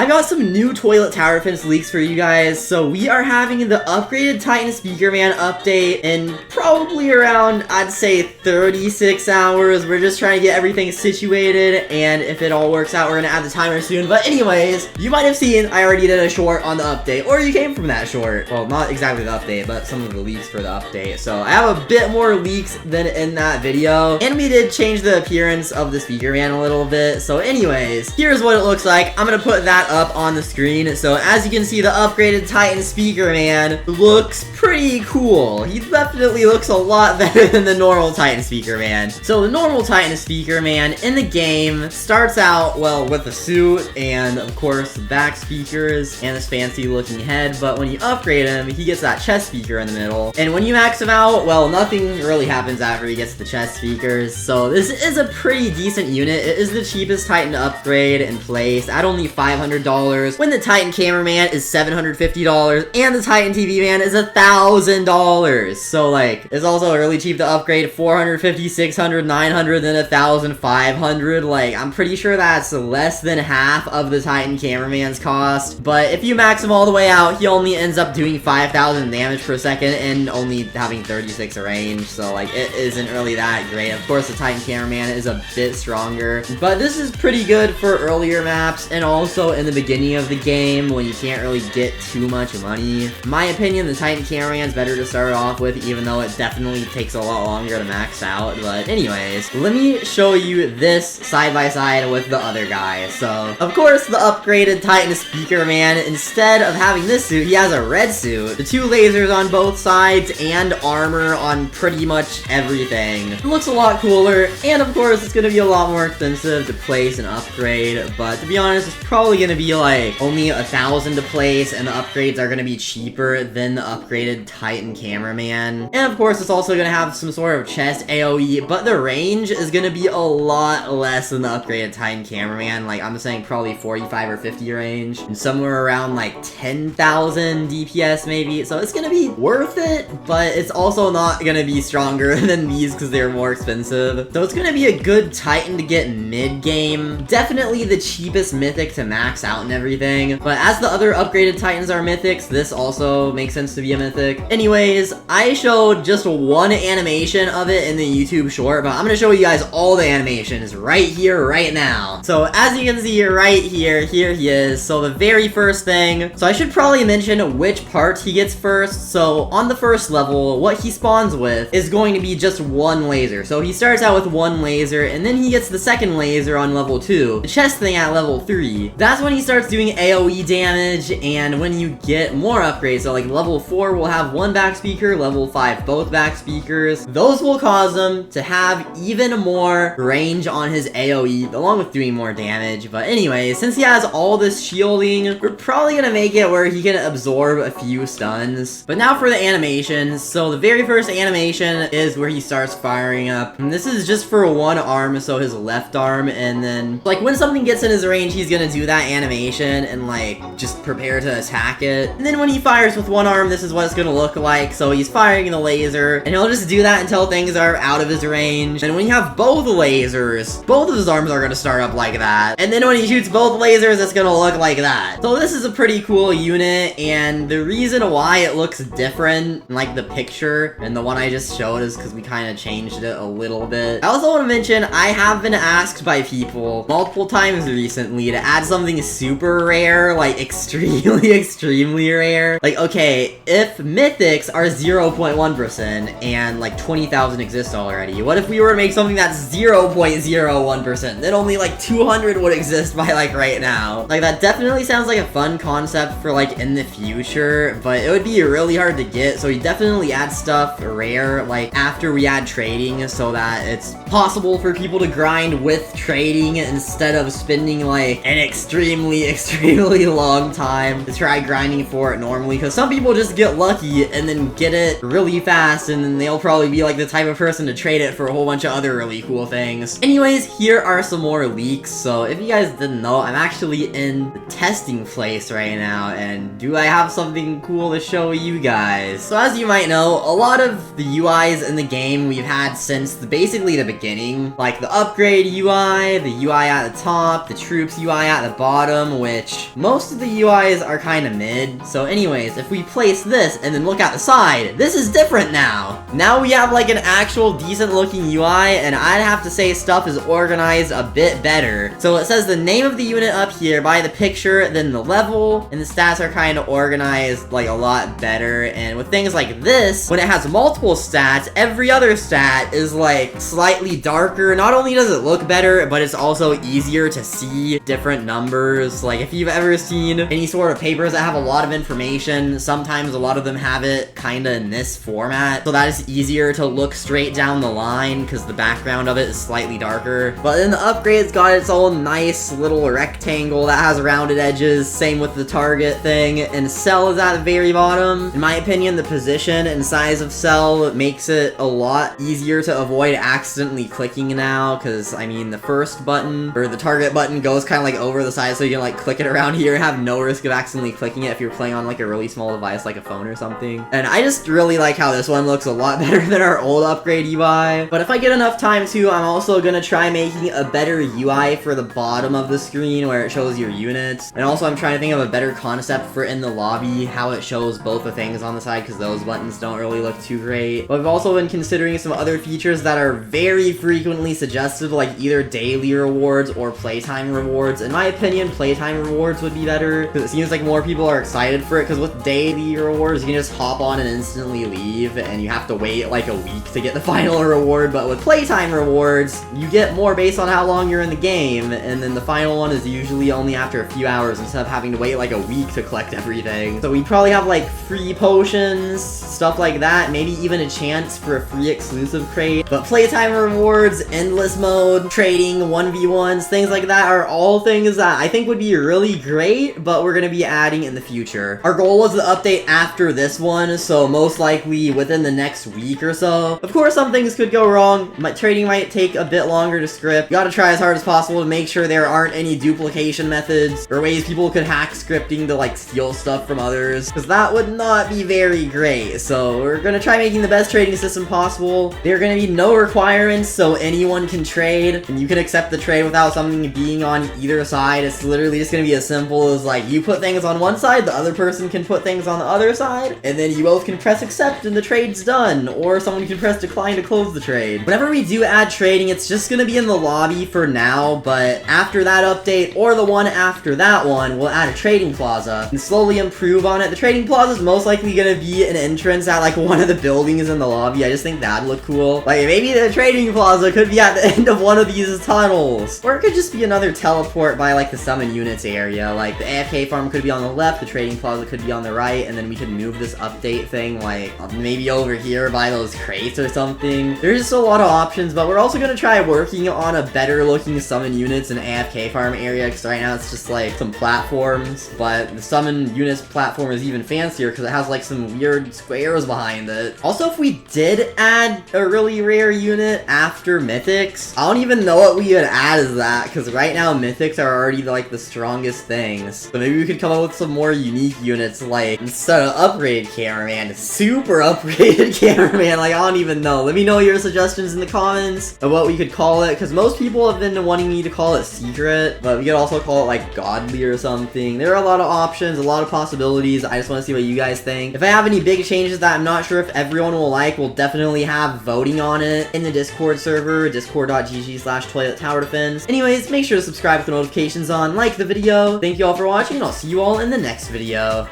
I got some new toilet tower defense leaks for you guys. So we are having the upgraded Titan SPEAKERMAN update in probably around, I'd say 36 hours. We're just trying to get everything situated, and if it all works out, we're gonna add the timer soon. But anyways, you might have seen I already did a short on the update, or you came from that short. Well, not exactly the update, but some of the leaks for the update. So I have a bit more leaks than in that video, and we did change the appearance of the SPEAKERMAN a little bit. So anyways, here's what it looks like. I'm gonna put that up on the screen. So as you can see, the upgraded Titan SPEAKERMAN looks pretty cool. He definitely looks a lot better than the normal Titan SPEAKERMAN. So the normal Titan SPEAKERMAN in the game starts out, well, with a suit and of course back speakers and this fancy looking head, but when you upgrade him, he gets that chest speaker in the middle. And when you max him out, well, nothing really happens after he gets the chest speakers. So this is a pretty decent unit. It is the cheapest Titan to upgrade in place at only $500, when the Titan Cameraman is $750 and the Titan TV Man is $1,000. So like, it's also really cheap to upgrade. $450, $600, $900, then $1,500. Like, I'm pretty sure that's less than half of the Titan Cameraman's cost. But if you max him all the way out, he only ends up doing 5,000 damage per second and only having 36 range. So like, it isn't really that great. Of course, the Titan Cameraman is a bit stronger, but this is pretty good for earlier maps and also in the beginning of the game when you can't really get too much money. In my opinion, the Titan Cameraman is better to start off with, even though it definitely takes a lot longer to max out. But anyways, let me show you this side by side with the other guy. So of course, the upgraded Titan SPEAKERMAN, instead of having this suit, he has a red suit, the 2 lasers on both sides, and armor on pretty much everything. It looks a lot cooler, and of course, it's gonna be a lot more expensive to place and upgrade, but to be honest, it's probably gonna be like only 1,000 to place, and the upgrades are gonna be cheaper than the upgraded Titan Cameraman. And of course, it's also gonna have some sort of chest AoE, but the range is gonna be a lot less than the upgraded Titan Cameraman. Like, I'm saying probably 45 or 50 range, and somewhere around like 10,000 DPS maybe. So it's gonna be worth it, but it's also not gonna be stronger than these because they're more expensive. So it's gonna be a good Titan to get mid-game. Definitely the cheapest mythic to max out and everything. But as the other upgraded Titans are mythics, this also makes sense to be a mythic. Anyways, I showed just one animation of it in the YouTube short, but I'm gonna show you guys all the animations right here, right now. So as you can see right here, here he is. So the very first thing, so I should probably mention which part he gets first. So on the first level, what he spawns with is going to be just one laser. So he starts out with one laser, and then he gets the second laser on level 2, the chest thing at level 3. That's when he starts doing AoE damage, and when you get more upgrades, so like level 4 will have 1 back speaker, level 5 both back speakers. Those will cause him to have even more range on his AoE, along with doing more damage. But anyways, since he has all this shielding, we're probably gonna make it where he can absorb a few stuns. But now for the animations. So the very first animation is where he starts firing up, and this is just for one arm, so his left arm, and then like when something gets in his range, he's gonna do that animation and like just prepare to attack it. And then when he fires with one arm, this is what it's gonna look like. So he's firing the laser, and he'll just do that until things are out of his range. And when you have both lasers, both of his arms are gonna start up like that. And then when he shoots both lasers, it's gonna look like that. So this is a pretty cool unit, and the reason why it looks different, like the picture and the one I just showed, is because we kind of changed it a little bit. I also want to mention, I have been asked by people multiple times recently to add something super rare, like extremely rare. Like, okay, if mythics are 0.1% and like 20,000 exist already, what if we were to make something that's 0.01%? Then only like 200 would exist by like right now. Like, that definitely sounds like a fun concept for like in the future, but it would be really hard to get. So we definitely add stuff rare like after we add trading, so that it's possible for people to grind with trading instead of spending like an extremely long time to try grinding for it normally. Because some people just get lucky and then get it really fast, and then they'll probably be like the type of person to trade it for a whole bunch of other really cool things. Anyways, here are some more leaks. So if you guys didn't know, I'm actually in the testing place right now, and do I have something cool to show you guys? So as you might know, a lot of the UIs in the game we've had since basically the beginning, like the upgrade UI, the UI at the top, the troops UI at the bottom, bottom, which most of the UIs are kind of mid. So anyways, if we place this and then look at the side, this is different now. Now we have like an actual decent looking UI, and I'd have to say stuff is organized a bit better. So it says the name of the unit up here by the picture, then the level, and the stats are kind of organized like a lot better. And with things like this, when it has multiple stats, every other stat is like slightly darker. Not only does it look better, but it's also easier to see different numbers. Like if you've ever seen any sort of papers that have a lot of information, sometimes a lot of them have it kind of in this format, so that is easier to look straight down the line because the background of it is slightly darker. But then the upgrade's got its own nice little rectangle that has rounded edges, same with the target thing, and cell is at the very bottom. In my opinion, the position and size of cell makes it a lot easier to avoid accidentally clicking now, because I mean the first button, or the target button, goes kind of like over the side, so you can like click it around here and have no risk of accidentally clicking it if you're playing on like a really small device like a phone or something. And I just really like how this one looks a lot better than our old upgrade UI. But if I get enough time to, I'm also gonna try making a better UI for the bottom of the screen where it shows your units. And also I'm trying to think of a better concept for in the lobby, how it shows both the things on the side, because those buttons don't really look too great. But I've also been considering some other features that are very frequently suggested, like either daily rewards or playtime rewards. In my opinion, playtime rewards would be better, because it seems like more people are excited for it, because with daily rewards, you can just hop on and instantly leave, and you have to wait like a week to get the final reward. But with playtime rewards, you get more based on how long you're in the game, and then the final one is usually only after a few hours instead of having to wait like a week to collect everything. So we probably have like free potions, stuff like that, maybe even a chance for a free exclusive crate. But playtime rewards, endless mode, trading, 1v1s, things like that are all things that I think would be really great, but we're gonna be adding in the future. Our goal was to update after this one, so most likely within the next week or so. Of course, some things could go wrong. Trading might take a bit longer to script. You gotta try as hard as possible to make sure there aren't any duplication methods or ways people could hack scripting to like steal stuff from others, because that would not be very great. So we're gonna try making the best trading system possible. There are gonna be no requirements, so anyone can trade, and you can accept the trade without something being on either side. It's literally just gonna be as simple as like you put things on one side, the other person can put things on the other side, and then you both can press accept and the trade's done, or someone can press decline to close the trade. Whenever we do add trading, it's just gonna be in the lobby for now, but after that update, or the one after that one, we'll add a trading plaza and slowly improve on it. The trading plaza is most likely gonna be an entrance at like one of the buildings in the lobby. I just think that'd look cool. Like maybe the trading plaza could be at the end of one of these tunnels, or it could just be another teleport by like the summon units area. Like the AFK farm could be on the left, the trading plaza could be on the right, and then we could move this update thing like maybe over here by those crates or something. There's just a lot of options, but we're also gonna try working on a better looking summon units in AFK farm area, because right now it's just like some platforms, but the summon units platform is even fancier because it has like some weird squares behind it. Also, if we did add a really rare unit after mythics, I don't even know what we would add as that, because right now mythics are already like the strongest things. So maybe we could come up with some more unique units, like instead of upgraded cameraman, super upgraded cameraman. Like I don't even know. Let me know your suggestions in the comments of what we could call it, because most people have been wanting me to call it secret, but we could also call it like godly or something. There are a lot of options, a lot of possibilities. I just want to see what you guys think. If I have any big changes that I'm not sure if everyone will like, we'll definitely have voting on it in the Discord server, discord.gg/toilet-tower-defense. Anyways, make sure to subscribe with the notifications on, like the video. Thank you all for watching, and I'll see you all in the next video.